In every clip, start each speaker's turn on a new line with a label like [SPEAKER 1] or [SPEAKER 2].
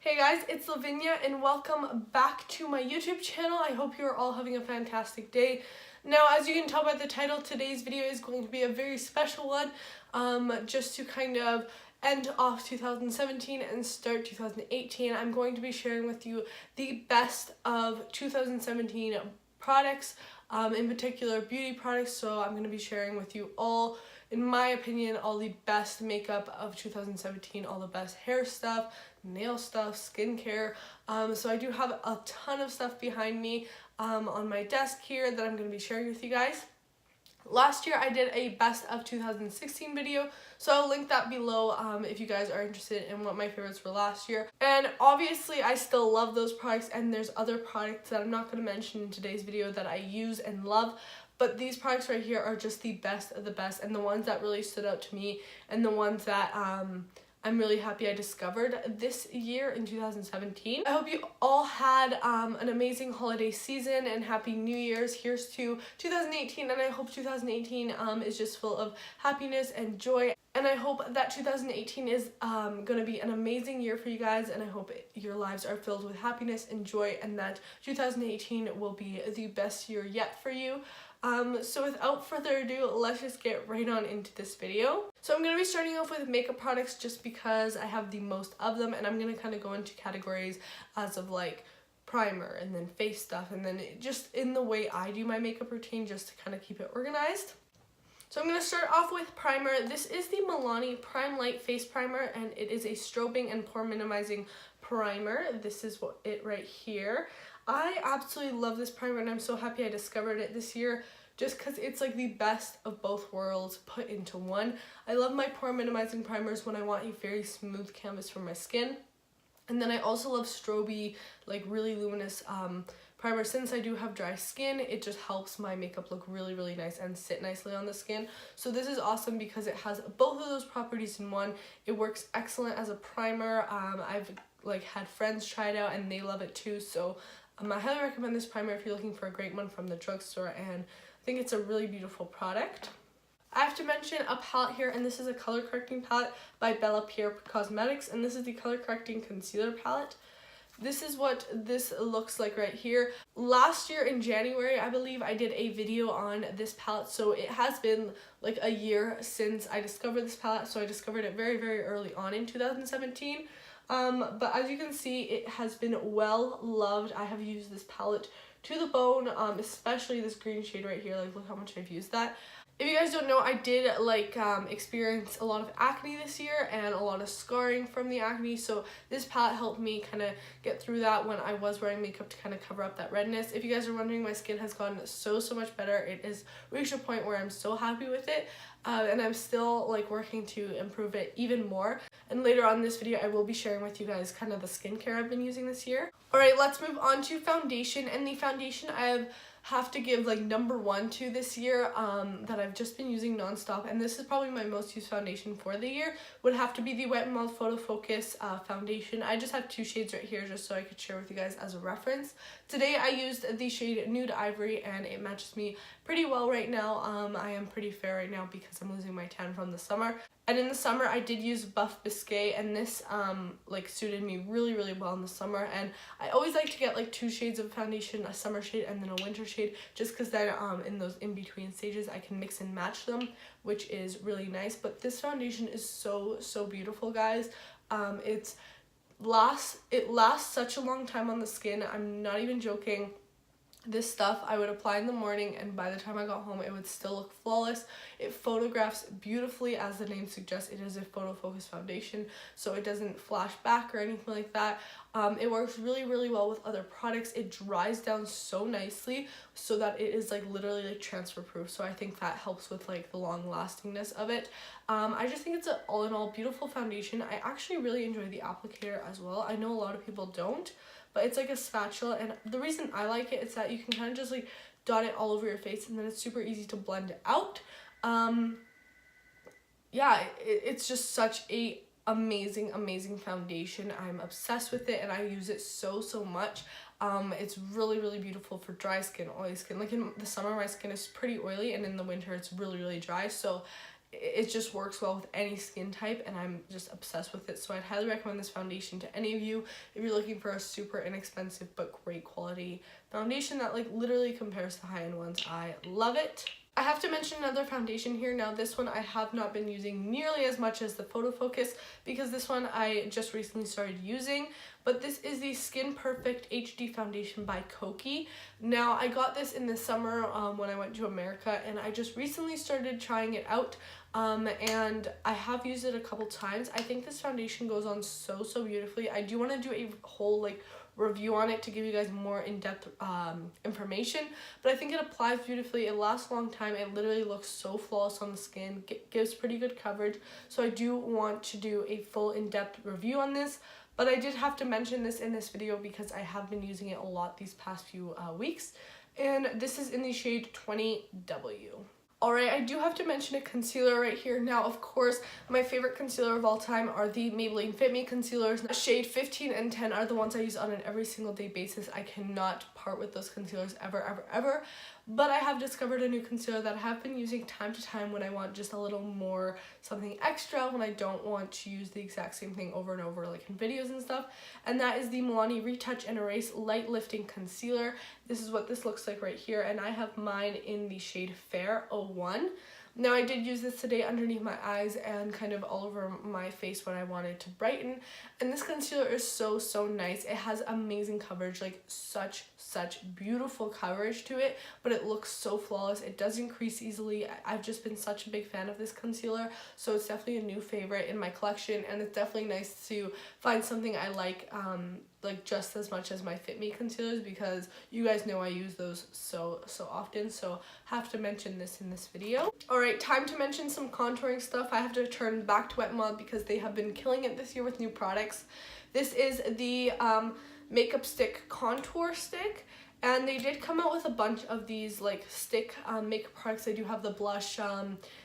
[SPEAKER 1] Hey guys, it's Lavinia and welcome back to my YouTube channel. I hope you're all having a fantastic day. Now, as you can tell by the title, today's video is going to be a very special one, just to kind of end off 2017 and start 2018. I'm going to be sharing with you the best of 2017 products, in particular beauty products. So I'm going to be sharing with you all, in my opinion, all the best makeup of 2017, all the best hair stuff, nail stuff, skincare. So I do have a ton of stuff behind me on my desk here that I'm going to be sharing with you guys. Last year I did a best of 2016 video, so I'll link that below if you guys are interested in what my favorites were last year. And obviously I still love those products, and there's other products that I'm not going to mention in today's video that I use and love. But these products right here are just the best of the best, and the ones that really stood out to me, and the ones that I'm really happy I discovered this year in 2017. I hope you all had an amazing holiday season and happy New Year's. Here's to 2018, and I hope 2018 is just full of happiness and joy. And I hope that 2018 is going to be an amazing year for you guys, and I hope your lives are filled with happiness and joy, and that 2018 will be the best year yet for you. So without further ado, let's just get right on into this video. So I'm going to be starting off with makeup products just because I have the most of them, and I'm going to kind of go into categories as of like primer and then face stuff, and then just in the way I do my makeup routine, just to kind of keep it organized. So I'm going to start off with primer. This is the Milani Prime Light Face Primer, and it is a strobing and pore minimizing primer. This is it right here. I absolutely love this primer, and I'm so happy I discovered it this year, just because it's like the best of both worlds put into one. I love my pore minimizing primers when I want a very smooth canvas for my skin. And then I also love stroby, like really luminous primer. Since I do have dry skin, it just helps my makeup look really nice and sit nicely on the skin. So this is awesome because it has both of those properties in one. It works excellent as a primer. I've had friends try it out and they love it too. So I highly recommend this primer if you're looking for a great one from the drugstore, and I think it's a really beautiful product. I have to mention a palette here, and this is a color correcting palette by Pierre Cosmetics, and this is the color correcting concealer palette. This is what this looks like right here. Last year in January, I believe, I did a video on this palette, so it has been like a year since I discovered this palette, so I discovered it very early on in 2017. But as you can see, it has been well loved. I have used this palette to the bone, especially this green shade right here. Like, look how much I've used that. If you guys don't know, I did experience a lot of acne this year and a lot of scarring from the acne, so this palette helped me kind of get through that when I was wearing makeup to kind of cover up that redness. If you guys are wondering, my skin has gotten so much better. It has reached a point where I'm so happy with it, and I'm still working to improve it even more. And later on in this video, I will be sharing with you guys kind of the skincare I've been using this year. Alright, let's move on to foundation, and the foundation I have to give number one to this year, that I've just been using nonstop, and this is probably my most used foundation for the year, would have to be the Wet n Wild Photo Focus foundation. I just have two shades right here just so I could share with you guys as a reference. Today I used the shade Nude Ivory, and it matches me pretty well right now. I am pretty fair right now because I'm losing my tan from the summer. And in the summer, I did use Buff Bisque, and this suited me really well in the summer. And I always like to get two shades of foundation, a summer shade and then a winter shade, just because then in those in-between stages I can mix and match them, which is really nice. But this foundation is so beautiful, guys. It lasts such a long time on the skin. I'm not even joking. This stuff I would apply in the morning, and by the time I got home it would still look flawless. It photographs beautifully, as the name suggests. It is a photo focus foundation, so it doesn't flash back or anything like that. It works really well with other products. It dries down so nicely so that it is literally transfer proof, so I think that helps with the long lastingness of it. I just think it's an all in all beautiful foundation. I actually really enjoy the applicator as well. I know a lot of people don't, but it's like a spatula, and the reason I like it is that you can kind of just dot it all over your face, and then it's super easy to blend it out. Yeah, it's just such a amazing foundation. I'm obsessed with it, and I use it so much. It's really beautiful for dry skin, oily skin. In the summer my skin is pretty oily, and in the winter it's really dry, so it just works well with any skin type, and I'm just obsessed with it. So I'd highly recommend this foundation to any of you if you're looking for a super inexpensive but great quality foundation that like literally compares to high-end ones. I love it. I have to mention another foundation here. Now this one I have not been using nearly as much as the Photo Focus because this one I just recently started using, but this is the Skin Perfect HD foundation by Kokie. Now I got this in the summer when I went to America, and I just recently started trying it out, and I have used it a couple times. I think this foundation goes on so beautifully. I do want to do a whole like review on it to give you guys more in-depth information, but I think it applies beautifully. It lasts a long time. It literally looks so flawless on the skin, gives pretty good coverage, so I do want to do a full in-depth review on this, but I did have to mention this in this video because I have been using it a lot these past few weeks, and this is in the shade 20W. Alright, I do have to mention a concealer right here. Now, of course, my favorite concealer of all time are the Maybelline Fit Me concealers. Shade 15 and 10 are the ones I use on an every single day basis. I cannot part with those concealers ever. But I have discovered a new concealer that I have been using time to time when I want just a little more something extra, when I don't want to use the exact same thing over and over like in videos and stuff. And that is the Milani Retouch and Erase Light Lifting Concealer. This is what this looks like right here, and I have mine in the shade Fair 01. Now I did use this today underneath my eyes and kind of all over my face when I wanted to brighten, and this concealer is so nice. It has amazing coverage, like such beautiful coverage to it, but it looks so flawless. It doesn't crease easily. I've just been such a big fan of this concealer, so it's definitely a new favorite in my collection, and it's definitely nice to find something I like just as much as my Fit Me concealers, because you guys know I use those so often, so have to mention this in this video. Alright, time to mention some contouring stuff. I have to turn back to Wet n Wild because they have been killing it this year with new products. This is the Makeup Stick Contour Stick, and they did come out with a bunch of these like stick makeup products. They do have the blush,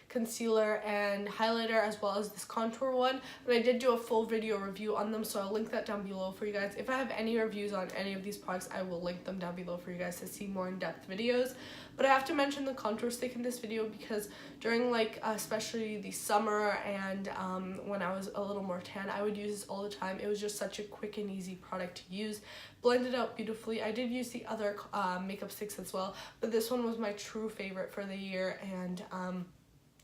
[SPEAKER 1] concealer, and highlighter, as well as this contour one, and I did do a full video review on them, so I'll link that down below for you guys. If I have any reviews on any of these products, I will link them down below for you guys to see more in-depth videos. But I have to mention the contour stick in this video because during like especially the summer and when I was a little more tan, I would use this all the time. It was just such a quick and easy product to use. Blended out beautifully. I did use the other makeup sticks as well, but this one was my true favorite for the year, and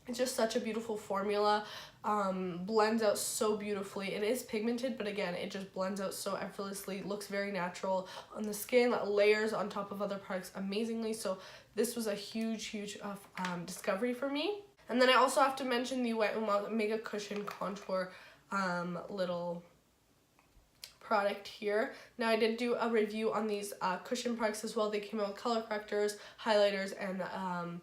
[SPEAKER 1] it's just such a beautiful formula. Blends out so beautifully. It is pigmented, but again, it just blends out so effortlessly. Looks very natural on the skin, layers on top of other products amazingly. So this was a huge discovery for me. And then I also have to mention the Wet n Wild Mega Cushion Contour little product here. Now I did do a review on these cushion products as well. They came out with color correctors, highlighters, and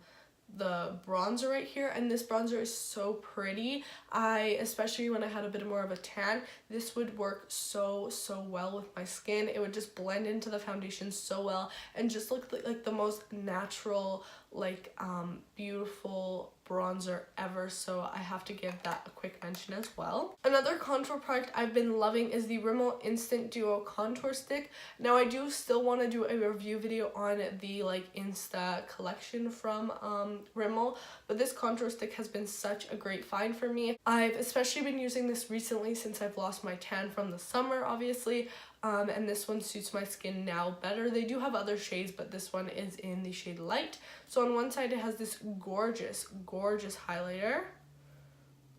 [SPEAKER 1] the bronzer right here, and this bronzer is so pretty. Especially when I had a bit more of a tan, this would work so well with my skin. It would just blend into the foundation so well and just look like the most natural, like beautiful bronzer ever, so I have to give that a quick mention as well. Another contour product I've been loving is the Rimmel Instant Duo Contour Stick. Now I do still want to do a review video on the like Insta collection from Rimmel, but this contour stick has been such a great find for me. I've especially been using this recently since I've lost my tan from the summer, obviously. And this one suits my skin now better. They do have other shades, but this one is in the shade Light. So on one side it has this gorgeous highlighter.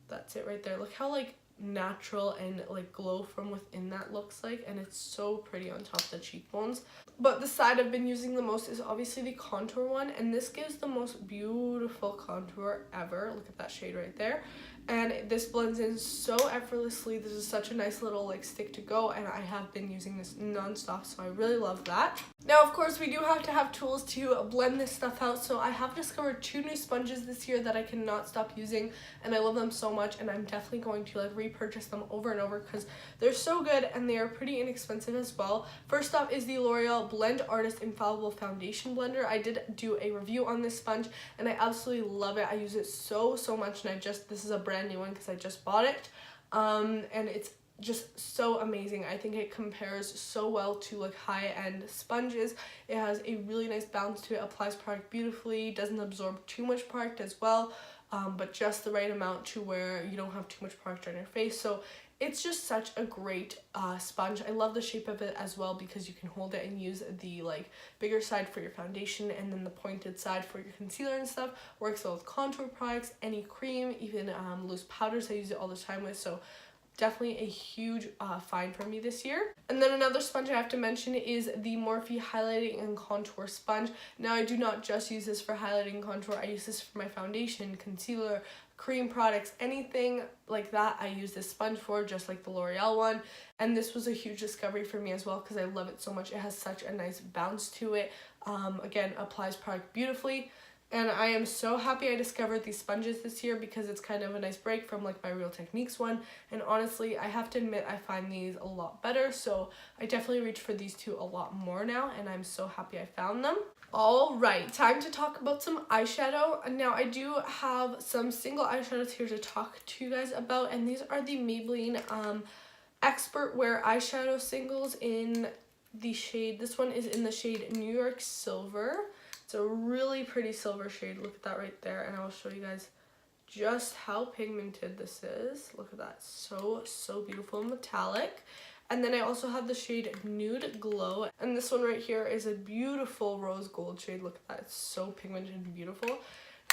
[SPEAKER 1] That's it right there. Look how like natural and like glow from within that looks like, and it's so pretty on top of the cheekbones. But the side I've been using the most is obviously the contour one, and this gives the most beautiful contour ever. Look at that shade right there. And this blends in so effortlessly. This is such a nice little like stick to go, and I have been using this non-stop, so I really love that. Now of course we do have to have tools to blend this stuff out, so I have discovered 2 new sponges this year that I cannot stop using, and I love them so much, and I'm definitely going to like repurchase them over and over because they're so good and they are pretty inexpensive as well. First off is the Loreal Blend Artist Infallible Foundation Blender. I did do a review on this sponge and I absolutely love it. I use it so much, and this is a brand new one because I just bought it, and it's just so amazing. I think it compares so well to like high-end sponges. It has a really nice balance to it, applies product beautifully, doesn't absorb too much product as well. but just the right amount to where you don't have too much product on your face. So it's just such a great sponge. I love the shape of it as well because you can hold it and use the like bigger side for your foundation and then the pointed side for your concealer and stuff. Works well with contour products, any cream, even loose powders. I use it all the time with, so definitely a huge find for me this year. And then another sponge I have to mention is the Morphe Highlighting and Contour Sponge. Now I do not just use this for highlighting and contour, I use this for my foundation, concealer, cream products, anything like that. I use this sponge for, just like the L'Oreal one. And this was a huge discovery for me as well because I love it so much. It has such a nice bounce to it. Again, applies product beautifully. And I am so happy I discovered these sponges this year because it's kind of a nice break from like my Real Techniques one. And honestly, I have to admit I find these a lot better. So I definitely reach for these two a lot more now, and I'm so happy I found them. Alright, time to talk about some eyeshadow. Now I do have some single eyeshadows here to talk to you guys about, and these are the Maybelline Expert Wear eyeshadow singles in the shade, this one is in the shade New York Silver. It's a really pretty silver shade, look at that right there, and I'll show you guys just how pigmented this is. Look at that, so beautiful and metallic. And then I also have the shade Nude Glow, and this one right here is a beautiful rose gold shade. Look at that, it's so pigmented and beautiful.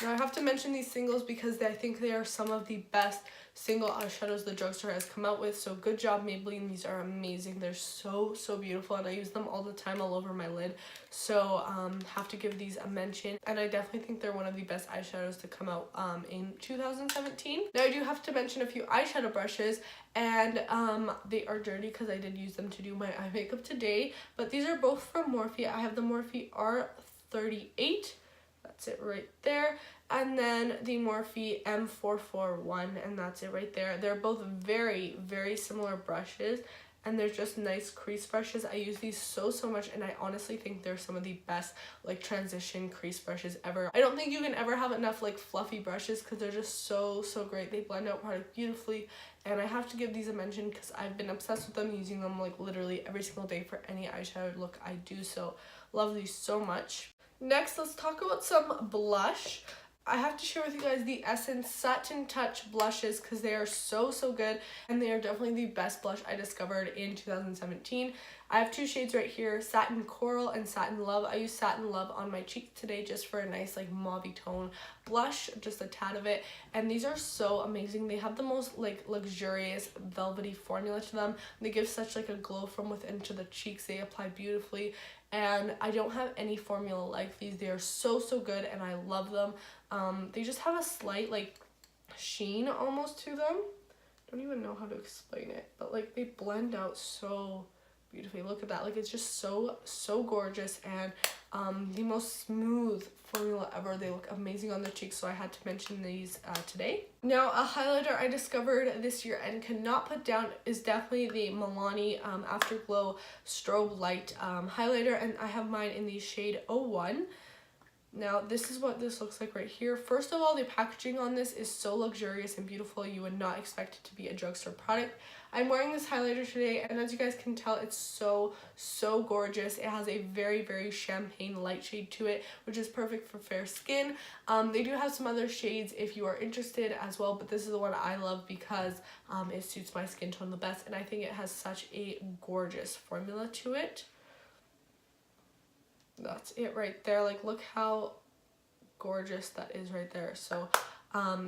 [SPEAKER 1] Now I have to mention these singles because I think they are some of the best single eyeshadows the drugstore has come out with. So good job Maybelline, these are amazing. They're so beautiful and I use them all the time all over my lid. So have to give these a mention, and I definitely think they're one of the best eyeshadows to come out in 2017. Now I do have to mention a few eyeshadow brushes, and they are dirty because I did use them to do my eye makeup today, but these are both from Morphe. I have the Morphe R38. That's it right there, and then the Morphe M441, and that's it right there. They're both very similar brushes, and they're just nice crease brushes. I use these so much, and I honestly think they're some of the best like transition crease brushes ever. I don't think you can ever have enough like fluffy brushes because they're just so great. They blend out product beautifully, and I have to give these a mention because I've been obsessed with them, using them like literally every single day for any eyeshadow look I do. So love these so much. Next, let's talk about some blush. I have to share with you guys the Essence Satin Touch blushes because they are so good, and they are definitely the best blush I discovered in 2017. I have two shades right here, Satin Coral and Satin Love. I use Satin Love on my cheeks today just for a nice like mauve tone blush, just a tad of it, and these are so amazing. They have the most like luxurious velvety formula to them. They give such like a glow from within to the cheeks. They apply beautifully, and I don't have any formula like these. They are so good, and I love them. They just have a slight like sheen almost to them. Don't even know how to explain it, but like they blend out so beautifully. Look at that, like it's just so gorgeous, and the most smooth formula ever. They look amazing on the cheeks, so I had to mention these today. Now a highlighter I discovered this year and cannot put down is definitely the Milani Afterglow Strobe Light highlighter, and I have mine in the shade 01. Now this is what this looks like right here. First of all, the packaging on this is so luxurious and beautiful. You would not expect it to be a drugstore product. I'm wearing this highlighter today, and as you guys can tell, it's so gorgeous. It has a very champagne light shade to it, which is perfect for fair skin. They do have some other shades if you are interested as well, but this is the one I love because it suits my skin tone the best, and I think it has such a gorgeous formula to it. That's it right there. Like look how gorgeous that is right there. So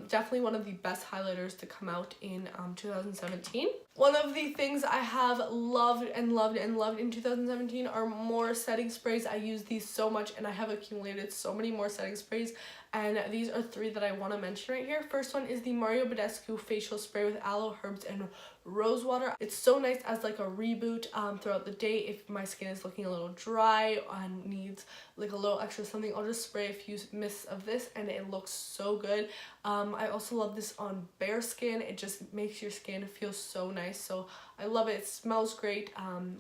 [SPEAKER 1] definitely one of the best highlighters to come out in 2017. One of the things I have loved in 2017 are more setting sprays. I use these so much, and I have accumulated so many more setting sprays, and these are three that I want to mention right here. First one is the Mario Badescu facial spray with aloe, herbs, and rose water. It's so nice as like a reboot throughout the day. If my skin is looking a little dry and needs like a little extra something, I'll just spray a few mists of this, and it looks so good. I also love this on bare skin. It just makes your skin feel so nice, so I love it. It smells great.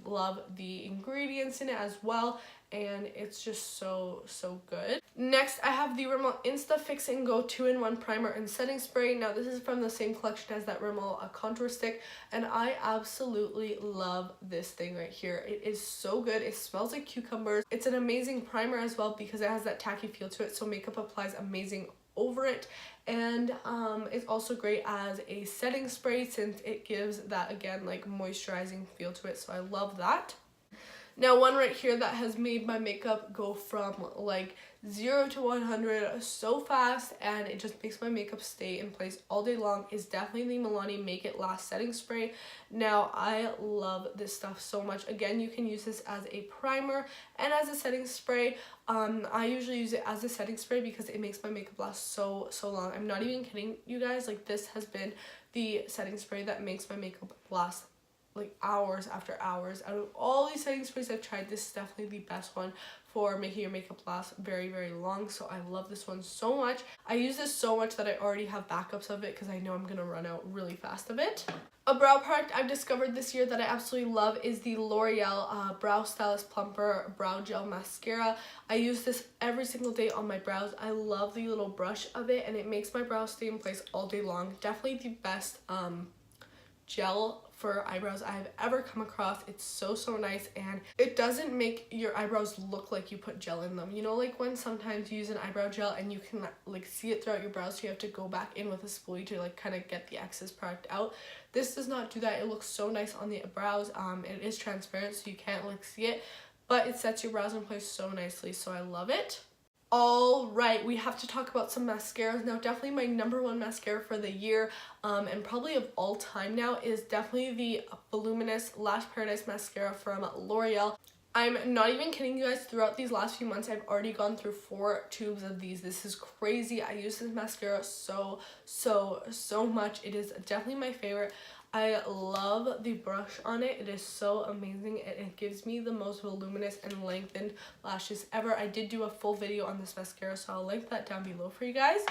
[SPEAKER 1] Love the ingredients in it as well, and it's just so good. Next, I have the Rimmel Insta Fix and Go 2-in-1 primer and setting spray. Now this is from the same collection as that Rimmel contour stick, and I absolutely love this thing right here. It is so good. It smells like cucumbers. It's an amazing primer as well because it has that tacky feel to it, so makeup applies amazing over it. And it's also great as a setting spray since it gives that, again, like moisturizing feel to it, so I love that. Now, one right here that has made my makeup go from like 0 to 100 so fast, and it just makes my makeup stay in place all day long, is definitely the Milani Make It Last Setting Spray. Now, I love this stuff so much. Again, you can use this as a primer and as a setting spray. I usually use it as a setting spray because it makes my makeup last so long. I'm not even kidding you guys, like this has been the setting spray that makes my makeup last like hours after hours. Out of all these setting sprays I've tried, this is definitely the best one for making your makeup last very long, so I love this one so much. I use this so much that I already have backups of it because I know I'm gonna run out really fast of it. A brow product I've discovered this year that I absolutely love is the Loreal Brow Stylist Plumper Brow Gel Mascara. I use this every single day on my brows. I love the little brush of it, and it makes my brows stay in place all day long. Definitely the best gel for eyebrows I've ever come across. It's so nice, and it doesn't make your eyebrows look like you put gel in them. You know, like when sometimes you use an eyebrow gel and you can like see it throughout your brows, so you have to go back in with a spoolie to like kind of get the excess product out. This does not do that. It looks so nice on the brows. It is transparent, so you can't like see it, but it sets your brows in place so nicely, so I love it. All right, we have to talk about some mascaras now. Definitely my #1 mascara for the year, and probably of all time now, is definitely the Voluminous Lash Paradise Mascara from L'Oreal. I'm not even kidding you guys, throughout these last few months, I've already gone through 4 tubes of these. This is crazy. I use this mascara so much. It is definitely my favorite. I love the brush on it. It is so amazing, and it gives me the most voluminous and lengthened lashes ever. I did do a full video on this mascara, so I'll link that down below for you guys.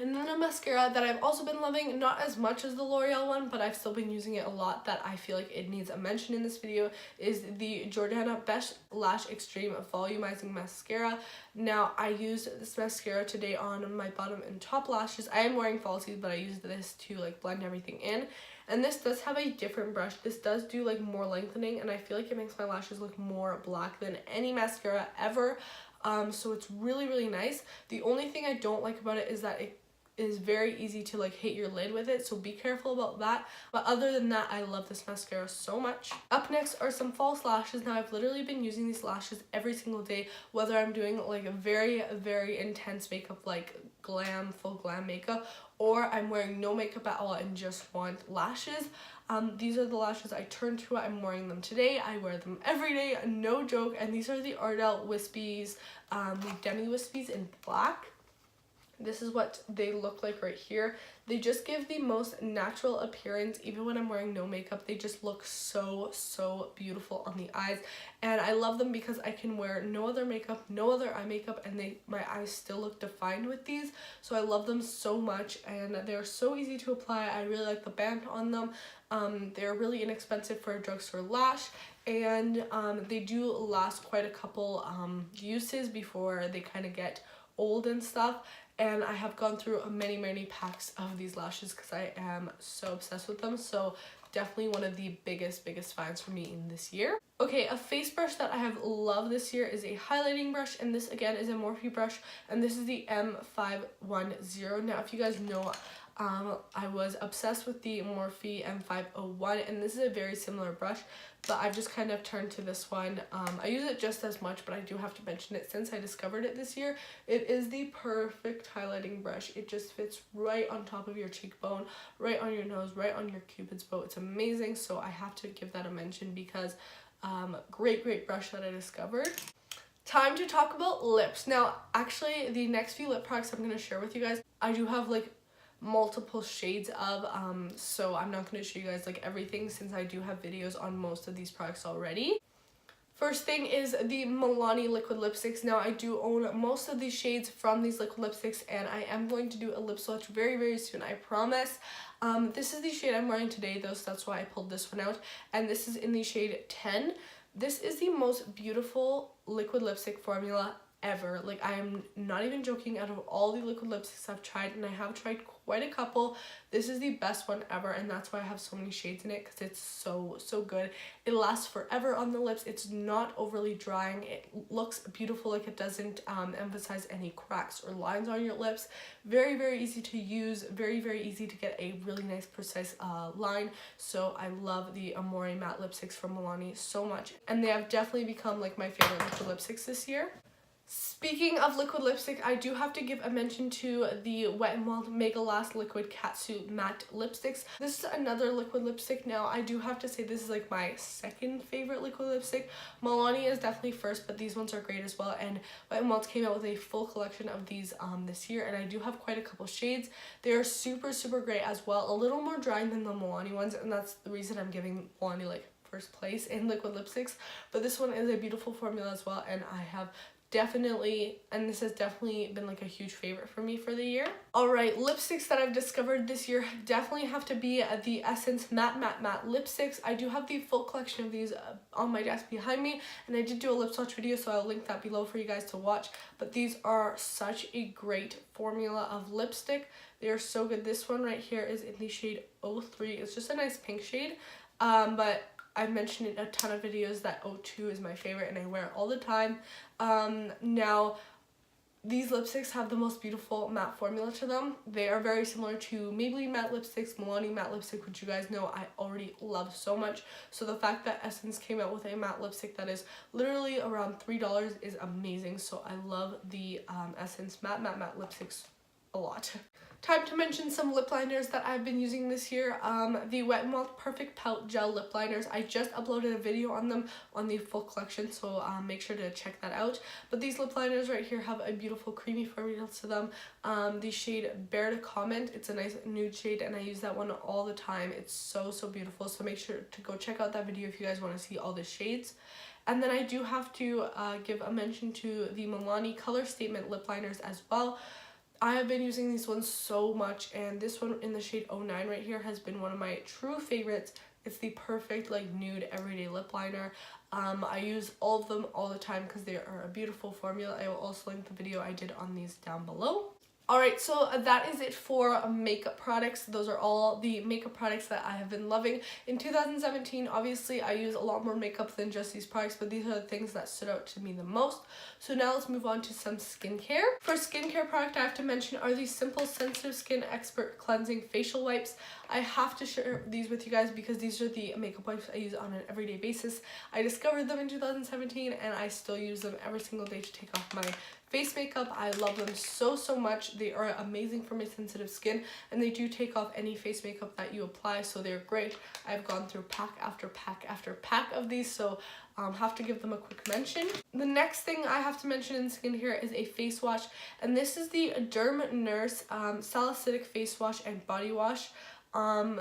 [SPEAKER 1] And then a mascara that I've also been loving, not as much as the L'Oreal one, but I've still been using it a lot, that I feel like it needs a mention in this video, is the Jordana Best Lash Extreme Volumizing Mascara. Now, I used this mascara today on my bottom and top lashes. I am wearing falsies, but I used this to like blend everything in. And this does have a different brush. This does do like more lengthening, and I feel like it makes my lashes look more black than any mascara ever. So it's really nice. The only thing I don't like about it is that it is very easy to like hit your lid with it, so be careful about that. But other than that, I love this mascara so much. Up next are some false lashes. Now, I've literally been using these lashes every single day, whether I'm doing like a very intense makeup, like full glam makeup, or I'm wearing no makeup at all and just want lashes. These are the lashes I turn to. I'm wearing them today. I wear them every day, no joke. And these are the Ardell Wispies, Demi Wispies in black. This is what they look like right here. They just give the most natural appearance. Even when I'm wearing no makeup, they just look so beautiful on the eyes. And I love them because I can wear no other makeup, no other eye makeup, and my eyes still look defined with these. So I love them so much, and they're so easy to apply. I really like the band on them. They're really inexpensive for a drugstore lash, and they do last quite a couple uses before they kind of get old and stuff. And I have gone through many packs of these lashes because I am so obsessed with them. So definitely one of the biggest finds for me in this year. Okay, a face brush that I have loved this year is a highlighting brush, and this again is a Morphe brush, and this is the M510. Now, if you guys know, I was obsessed with the Morphe M501, and this is a very similar brush, but I've just kind of turned to this one. I use it just as much, but I do have to mention it since I discovered it this year. It is the perfect highlighting brush. It just fits right on top of your cheekbone, right on your nose, right on your cupid's bow. It's amazing, so I have to give that a mention because great brush that I discovered. Time to talk about lips. Now, actually, the next few lip products I'm going to share with you guys, I do have like multiple shades of, so I'm not going to show you guys like everything since I do have videos on most of these products already. First thing is the Milani liquid lipsticks. Now, I do own most of these shades from these liquid lipsticks, and I am going to do a lip swatch very soon, I promise. This is the shade I'm wearing today though, so that's why I pulled this one out, and this is in the shade 10. This is the most beautiful liquid lipstick formula ever. Like, I am not even joking. Out of all the liquid lipsticks I've tried, and I have tried quite a couple. This is the best one ever, and that's why I have so many shades in it, because it's so good. It lasts forever on the lips. It's not overly drying. It looks beautiful, like it doesn't emphasize any cracks or lines on your lips. Very easy to use, very easy to get a really nice precise line. So I love the Amore matte lipsticks from Milani so much, and they have definitely become like my favorite liquid lipsticks this year. Speaking of liquid lipstick, I do have to give a mention to the Wet n Wild Mega Last Liquid Catsuit Matte Lipsticks. This is another liquid lipstick. Now, I do have to say this is like my second favorite liquid lipstick. Milani is definitely first, but these ones are great as well. And Wet n Wild came out with a full collection of these this year, and I do have quite a couple shades. They are super great as well. A little more drying than the Milani ones, and that's the reason I'm giving Milani like first place in liquid lipsticks. But this one is a beautiful formula as well, and I have definitely, and this has definitely been like a huge favorite for me for the year. Alright, lipsticks that I've discovered this year definitely have to be the Essence Matte lipsticks. I do have the full collection of these on my desk behind me, and I did do a lip swatch video, so I'll link that below for you guys to watch. But these are such a great formula of lipstick. They are so good. This one right here is in the shade 03. It's just a nice pink shade, but I've mentioned in a ton of videos that 02 is my favorite, and I wear it all the time. Now, these lipsticks have the most beautiful matte formula to them. They are very similar to Maybelline matte lipsticks, Milani matte lipstick, which you guys know I already love so much. So the fact that Essence came out with a matte lipstick that is literally around $3 is amazing. So I love the Essence matte lipsticks a lot. Time to mention some lip liners that I've been using this year. The Wet n Wild Perfect Pout Gel Lip Liners. I just uploaded a video on them on the full collection, so make sure to check that out. But these lip liners right here have a beautiful creamy formula to them. The shade Bear to Comment. It's a nice nude shade, and I use that one all the time. It's so beautiful, so make sure to go check out that video if you guys want to see all the shades. And then I do have to give a mention to the Milani Color Statement Lip Liners as well. I have been using these ones so much, and this one in the shade 09 right here has been one of my true favorites. It's the perfect like nude everyday lip liner. I use all of them all the time because they are a beautiful formula. I will also link the video I did on these down below. Alright, so that is it for makeup products. Those are all the makeup products that I have been loving. In 2017, obviously, I use a lot more makeup than just these products, but these are the things that stood out to me the most. So now let's move on to some skincare. For skincare product, I have to mention are these Simple Sensitive Skin Expert Cleansing Facial Wipes. I have to share these with you guys because these are the makeup wipes I use on an everyday basis. I discovered them in 2017, and I still use them every single day to take off my face makeup. I love them so much. They are amazing for my sensitive skin, and they do take off any face makeup that you apply, so they're great. I've gone through pack after pack of these, so have to give them a quick mention. The next thing I have to mention in skincare is a face wash, and this is the Derm Nurse Salicylic Face Wash and Body Wash.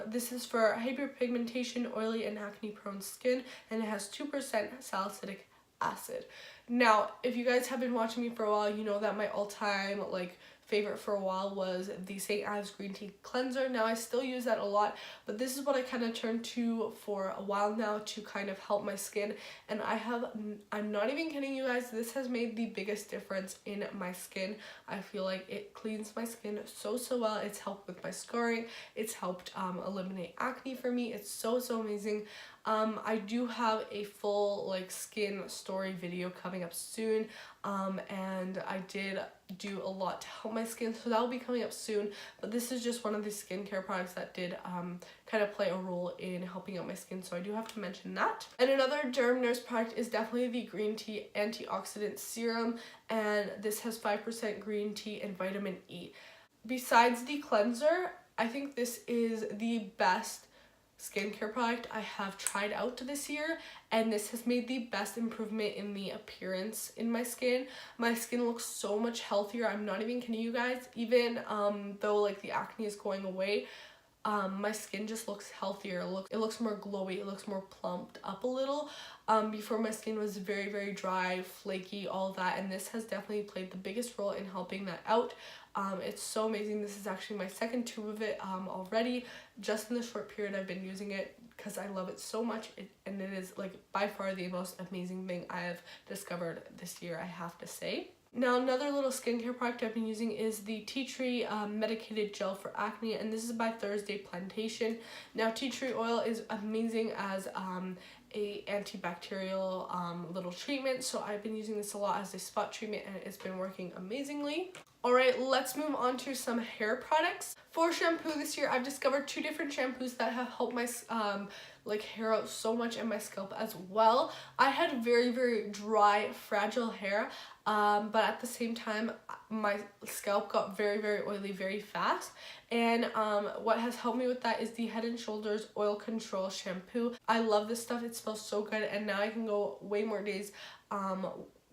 [SPEAKER 1] This is for hyperpigmentation, oily, and acne prone skin, and it has 2% salicylic acid. Now, if you guys have been watching me for a while, you know that my all-time like favorite for a while was the St. Ives Green Tea Cleanser. Now, I still use that a lot, but this is what I kind of turned to for a while now to kind of help my skin, and I'm not even kidding you guys, this has made the biggest difference in my skin. I feel like it cleans my skin so well. It's helped with my scarring. It's helped eliminate acne for me. It's so amazing. I do have a full like skin story video coming up soon, and I did do a lot to help my skin, so that will be coming up soon. But this is just one of the skincare products that did kind of play a role in helping out my skin, so I do have to mention that. And another Derm Nurse product is definitely the Green Tea Antioxidant Serum, and this has 5% green tea and vitamin E. Besides the cleanser, I think this is the best skincare product I have tried out this year, and this has made the best improvement in the appearance in my skin. My skin looks so much healthier. I'm not even kidding you guys. Even though like the acne is going away, my skin just looks healthier. It looks more glowy. It looks more plumped up a little. Before, my skin was very dry, flaky, all that, and this has definitely played the biggest role in helping that out. It's so amazing. This is actually my second tube of it already, just in the short period I've been using it, because I love it so much, and it is like by far the most amazing thing I have discovered this year, I have to say. Now another little skincare product I've been using is the tea tree medicated gel for acne, and this is by Thursday Plantation. Now tea tree oil is amazing as a antibacterial little treatment, so I've been using this a lot as a spot treatment and it's been working amazingly. Alright, let's move on to some hair products. For shampoo this year, I've discovered 2 different shampoos that have helped my like hair out so much and my scalp as well. I had very dry, fragile hair, but at the same time my scalp got very oily very fast, and what has helped me with that is the Head and Shoulders Oil Control Shampoo. I love this stuff. It smells so good, and now I can go way more days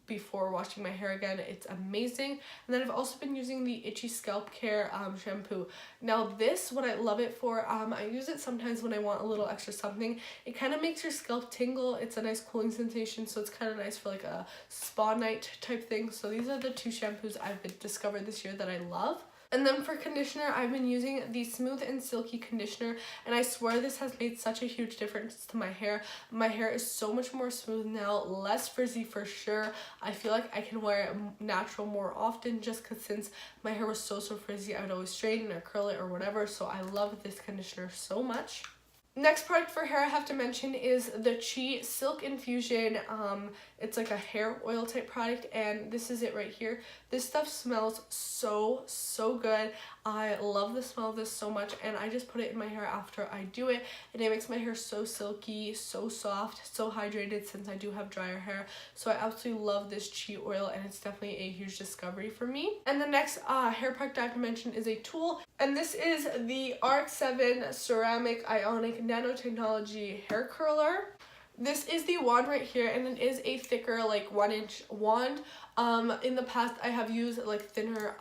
[SPEAKER 1] before washing my hair again. It's amazing. And then I've also been using the Itchy Scalp Care shampoo. Now this, what I love it for, I use it sometimes when I want a little extra something. It kind of makes your scalp tingle. It's a nice cooling sensation, so it's kind of nice for like a spa night type thing. So these are the 2 shampoos I've discovered this year that I love. And then for conditioner, I've been using the Smooth and Silky conditioner, and I swear this has made such a huge difference to my hair. My hair is so much more smooth now, less frizzy for sure. I feel like I can wear it natural more often, just because since my hair was so frizzy, I would always straighten or curl it or whatever, so I love this conditioner so much. Next product for hair I have to mention is the Chi Silk Infusion. It's like a hair oil type product, and this is it right here. This stuff smells so good. I love the smell of this so much, and I just put it in my hair after I do it, and it makes my hair so silky, so soft, so hydrated since I do have drier hair. So I absolutely love this Chi oil, and it's definitely a huge discovery for me. And the next hair product I have to mention is a tool, and this is the RX-7 Ceramic Ionic Nanotechnology Hair Curler. This is the wand right here, and it is a thicker, like 1-inch wand. In the past I have used like thinner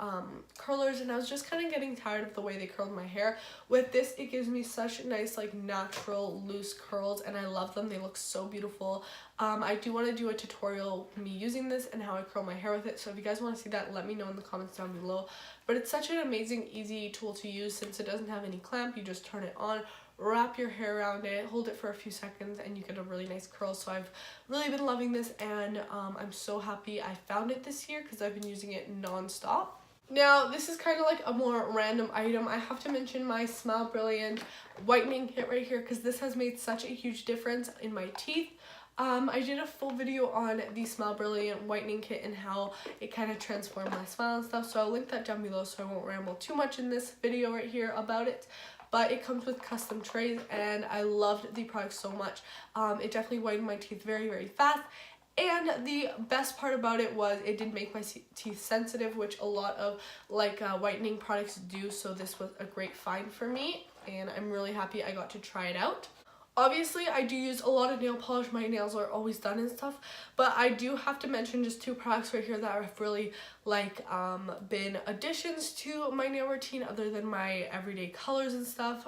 [SPEAKER 1] curlers, and I was just kind of getting tired of the way they curled my hair. With this, it gives me such nice like natural loose curls, and I love them. They look so beautiful. I do want to do a tutorial me using this and how I curl my hair with it, so if you guys want to see that, let me know in the comments down below. But it's such an amazing, easy tool to use since it doesn't have any clamp. You just turn it on, wrap your hair around it, hold it for a few seconds, and you get a really nice curl. So I've really been loving this, and I'm so happy I found it this year because I've been using it non-stop. Now this is kind of like a more random item. I have to mention my Smile Brilliant whitening kit right here because this has made such a huge difference in my teeth. I did a full video on the Smile Brilliant whitening kit and how it kind of transformed my smile and stuff, so I'll link that down below so I won't ramble too much in this video right here about it. But it comes with custom trays, and I loved the product so much. It definitely whitened my teeth very fast, and the best part about it was it did make my teeth sensitive, which a lot of like whitening products do, so this was a great find for me, and I'm really happy I got to try it out. Obviously, I do use a lot of nail polish. My nails are always done and stuff, but I do have to mention just 2 products right here that have really like been additions to my nail routine other than my everyday colors and stuff.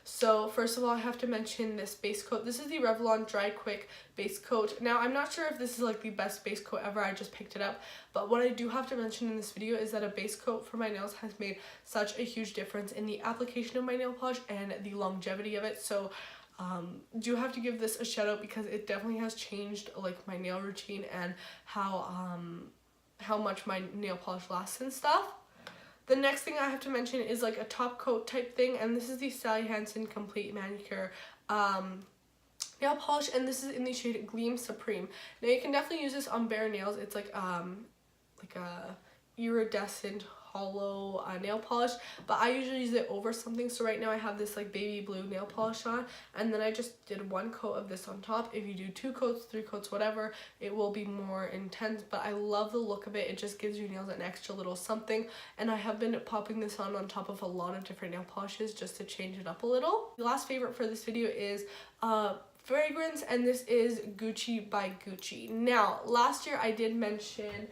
[SPEAKER 1] So first of all, I have to mention this base coat. This is the Revlon Dry Quick base coat. Now, I'm not sure if this is like the best base coat ever. I just picked it up, but what I do have to mention in this video is that a base coat for my nails has made such a huge difference in the application of my nail polish and the longevity of it. So do have to give this a shout out because it definitely has changed like my nail routine and how much my nail polish lasts and stuff. The next thing I have to mention is like a top coat type thing, and this is the Sally Hansen Complete Manicure nail polish, and this is in the shade Gleam Supreme. Now you can definitely use this on bare nails. It's like a iridescent hollow nail polish, but I usually use it over something. So right now I have this like baby blue nail polish on, and then I just did 1 coat of this on top. If you do 2 coats, 3 coats, whatever, it will be more intense, but I love the look of it. It just gives your nails an extra little something, and I have been popping this on top of a lot of different nail polishes just to change it up a little. The last favorite for this video is fragrance, and this is Gucci by Gucci. Now last year I did mention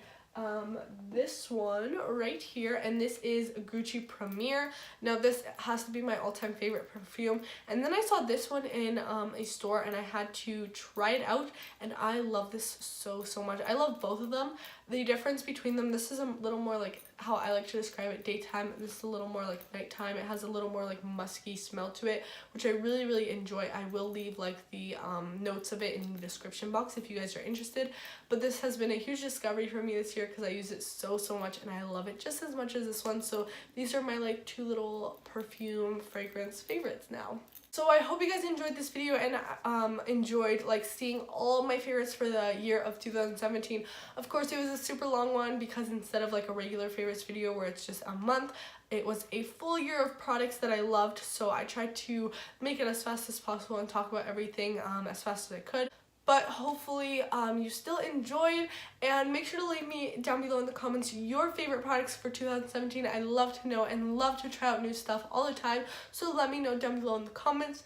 [SPEAKER 1] this one right here, and this is Gucci Premier. Now this has to be my all-time favorite perfume, and then I saw this one in a store and I had to try it out, and I love this so much. I love both of them. The difference between them, this is a little more like how I like to describe it, daytime. This is a little more like nighttime. It has a little more like musky smell to it, which I really enjoy. I will leave like the notes of it in the description box if you guys are interested. But this has been a huge discovery for me this year. year because I use it so much and I love it just as much as this one. So these are my like 2 little perfume fragrance favorites now. So I hope you guys enjoyed this video and enjoyed like seeing all my favorites for the year of 2017. Of course, it was a super long one because instead of like a regular favorites video where it's just a month, it was a full year of products that I loved. So I tried to make it as fast as possible and talk about everything as fast as I could. But hopefully you still enjoyed, and make sure to leave me down below in the comments your favorite products for 2017. I love to know and love to try out new stuff all the time, so let me know down below in the comments.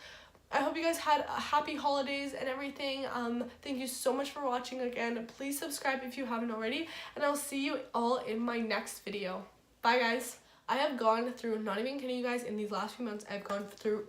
[SPEAKER 1] I hope you guys had happy holidays and everything. Thank you so much for watching again. Please subscribe if you haven't already, and I'll see you all in my next video. Bye guys. I have gone through, not even kidding you guys, in these last few months I've gone through